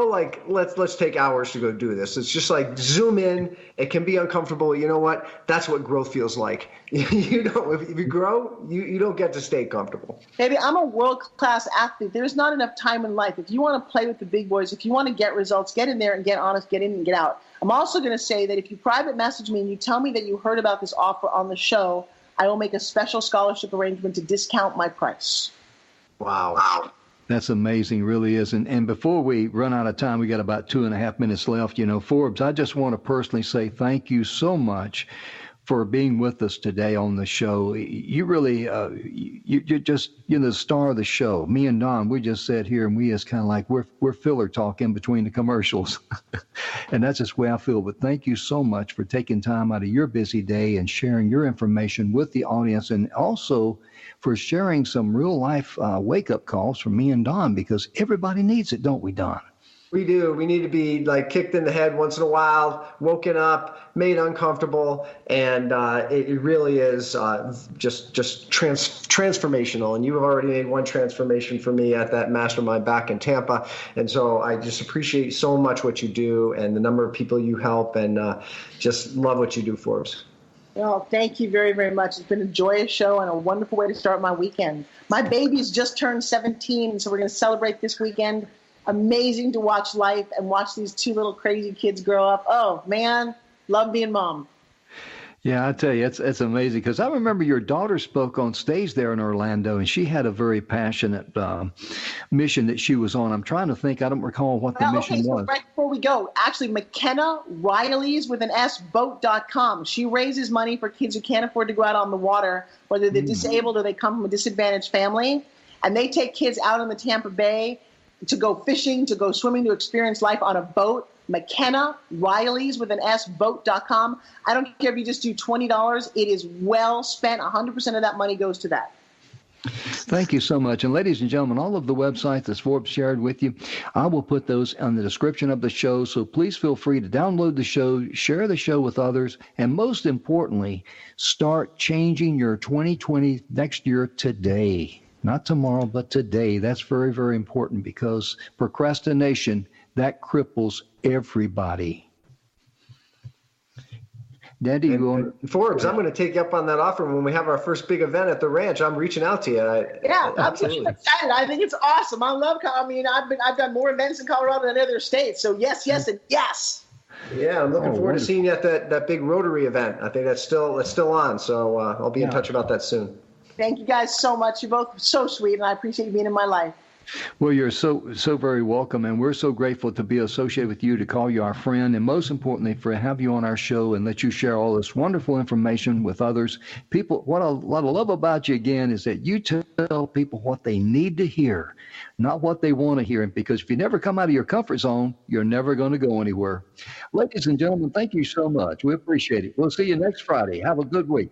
like, let's take hours to go do this. It's just like zoom in. It can be uncomfortable. You know what? That's what growth feels like. You know, if you grow, you don't get to stay comfortable. Baby, I'm a world-class athlete. There's not enough time in life. If you want to play with the big boys, if you want to get results, get in there and get honest, get in and get out. I'm also going to say that if you private message me and you tell me that you heard about this offer on the show, I will make a special scholarship arrangement to discount my price. Wow. That's amazing, really is. And before we run out of time, we got about 2.5 minutes left. You know, Forbes, I just want to personally say thank you so much for being with us today on the show. You really, you're just, the star of the show. Me and Don, we just sat here and we just kind of like, we're filler talk in between the commercials. And that's just the way I feel. But thank you so much for taking time out of your busy day and sharing your information with the audience, and also for sharing some real life wake-up calls from me and Don, because everybody needs it, don't we, Don? We do. We need to be like kicked in the head once in a while, woken up, made uncomfortable, and it really is just transformational. And you have already made one transformation for me at that mastermind back in Tampa, and so I just appreciate so much what you do and the number of people you help, and just love what you do, Forbes. Well, thank you very, very much. It's been a joyous show and a wonderful way to start my weekend. My baby's just turned 17, so we're going to celebrate this weekend. Amazing to watch life and watch these two little crazy kids grow up. Oh, man, love being mom. Yeah, I tell you, it's amazing, because I remember your daughter spoke on stage there in Orlando, and she had a very passionate mission that she was on. I'm trying to think. I don't recall what the mission was. Right before we go, actually, McKenna Riley's with an S boat.com. She raises money for kids who can't afford to go out on the water, whether they're disabled or they come from a disadvantaged family, and they take kids out in the Tampa Bay to go fishing, to go swimming, to experience life on a boat. McKenna Riley's with an S boat.com. I don't care if you just do $20. It is well spent. 100% of that money goes to that. Thank you so much. And ladies and gentlemen, all of the websites that Forbes shared with you, I will put those in the description of the show. So please feel free to download the show, share the show with others, and most importantly, start changing your 2020 next year today. Not tomorrow, but today. That's very, very important, because procrastination, that cripples everybody. Dandy, Forbes, I'm going to take you up on that offer when we have our first big event at the ranch. I'm reaching out to you. Yeah, I'm so excited. I think it's awesome. I love. I mean, I've done more events in Colorado than other states. So yes, and yes. Yeah, I'm looking forward to seeing you at that big Rotary event. I think that's still on. So I'll be in touch about that soon. Thank you guys so much. You're both so sweet, and I appreciate you being in my life. Well, you're so very welcome, and we're so grateful to be associated with you, to call you our friend, and most importantly, for have you on our show and let you share all this wonderful information with others. People, what I love about you again is that you tell people what they need to hear, not what they want to hear. Because if you never come out of your comfort zone, you're never going to go anywhere. Ladies and gentlemen, thank you so much. We appreciate it. We'll see you next Friday. Have a good week.